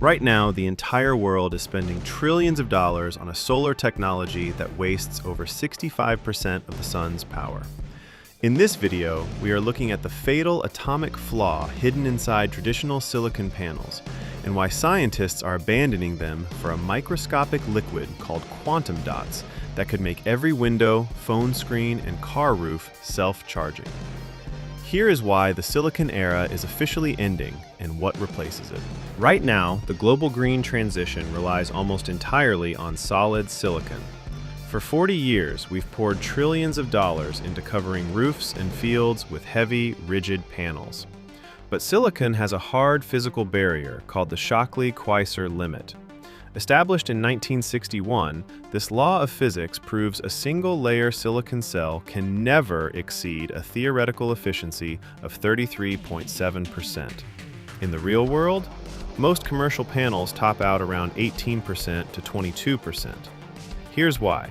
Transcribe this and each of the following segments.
Right now, the entire world is spending trillions of dollars on a solar technology that wastes over 65% of the sun's power. In this video, we are looking at the fatal atomic flaw hidden inside traditional silicon panels and why scientists are abandoning them for a microscopic liquid called quantum dots that could make every window, phone screen, and car roof self-charging. Here is why the silicon era is officially ending and what replaces it. Right now, the global green transition relies almost entirely on solid silicon. For 40 years, we've poured trillions of dollars into covering roofs and fields with heavy, rigid panels. But silicon has a hard physical barrier called the Shockley-Queisser limit. Established in 1961, this law of physics proves a single-layer silicon cell can never exceed a theoretical efficiency of 33.7%. In the real world, most commercial panels top out around 18% to 22%. Here's why.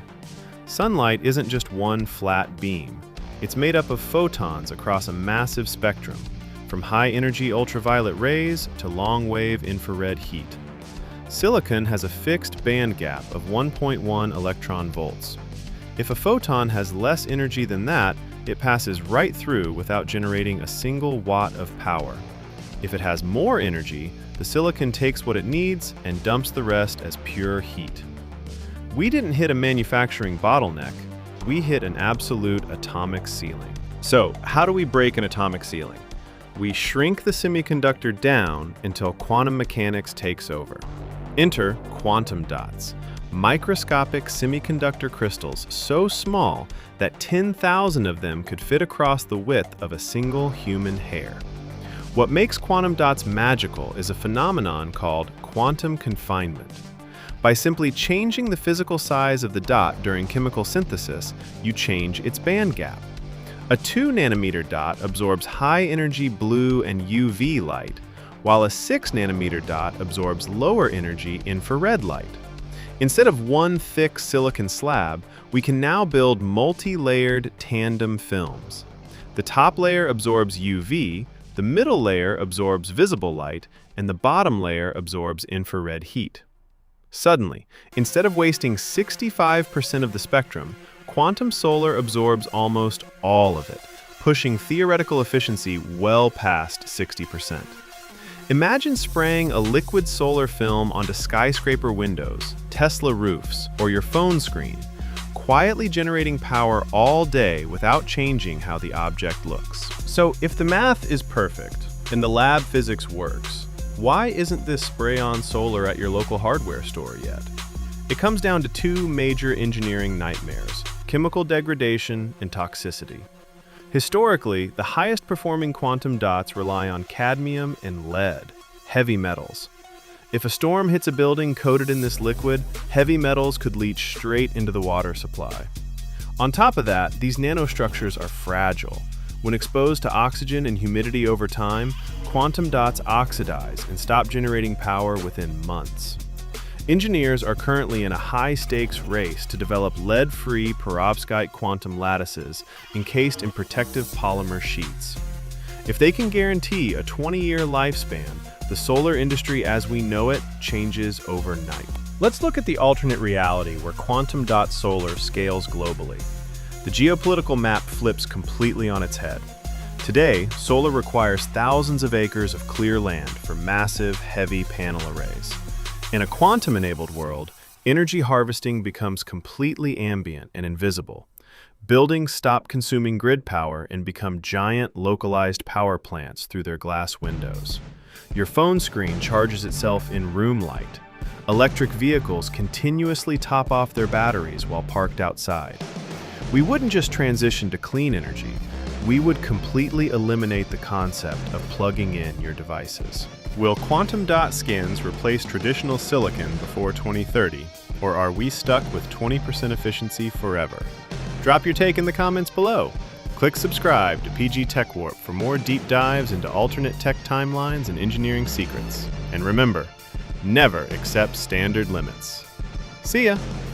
Sunlight isn't just one flat beam. It's made up of photons across a massive spectrum, from high-energy ultraviolet rays to long-wave infrared heat. Silicon has a fixed band gap of 1.1 electron volts. If a photon has less energy than that, it passes right through without generating a single watt of power. If it has more energy, the silicon takes what it needs and dumps the rest as pure heat. We didn't hit a manufacturing bottleneck, we hit an absolute atomic ceiling. So, how do we break an atomic ceiling? We shrink the semiconductor down until quantum mechanics takes over. Enter quantum dots, microscopic semiconductor crystals so small that 10,000 of them could fit across the width of a single human hair. What makes quantum dots magical is a phenomenon called quantum confinement. By simply changing the physical size of the dot during chemical synthesis, you change its band gap. A 2-nanometer dot absorbs high-energy blue and UV light, while a 6-nanometer dot absorbs lower-energy infrared light. Instead of one thick silicon slab, we can now build multi-layered tandem films. The top layer absorbs UV, the middle layer absorbs visible light, and the bottom layer absorbs infrared heat. Suddenly, instead of wasting 65% of the spectrum, quantum solar absorbs almost all of it, pushing theoretical efficiency well past 60%. Imagine spraying a liquid solar film onto skyscraper windows, Tesla roofs, or your phone screen, quietly generating power all day without changing how the object looks. So if the math is perfect and the lab physics works, why isn't this spray-on solar at your local hardware store yet? It comes down to two major engineering nightmares: chemical degradation and toxicity. Historically, the highest performing quantum dots rely on cadmium and lead, heavy metals. If a storm hits a building coated in this liquid, heavy metals could leach straight into the water supply. On top of that, these nanostructures are fragile. When exposed to oxygen and humidity over time, quantum dots oxidize and stop generating power within months. Engineers are currently in a high-stakes race to develop lead-free perovskite quantum lattices encased in protective polymer sheets. If they can guarantee a 20-year lifespan, the solar industry as we know it changes overnight. Let's look at the alternate reality where quantum dot solar scales globally. The geopolitical map flips completely on its head. Today, solar requires thousands of acres of clear land for massive, heavy panel arrays. In a quantum-enabled world, energy harvesting becomes completely ambient and invisible. Buildings stop consuming grid power and become giant, localized power plants through their glass windows. Your phone screen charges itself in room light. Electric vehicles continuously top off their batteries while parked outside. We wouldn't just transition to clean energy, we would completely eliminate the concept of plugging in your devices. Will quantum dot skins replace traditional silicon before 2030, or are we stuck with 20% efficiency forever? Drop your take in the comments below. Click subscribe to PG TechWarp for more deep dives into alternate tech timelines and engineering secrets. And remember, never accept standard limits. See ya!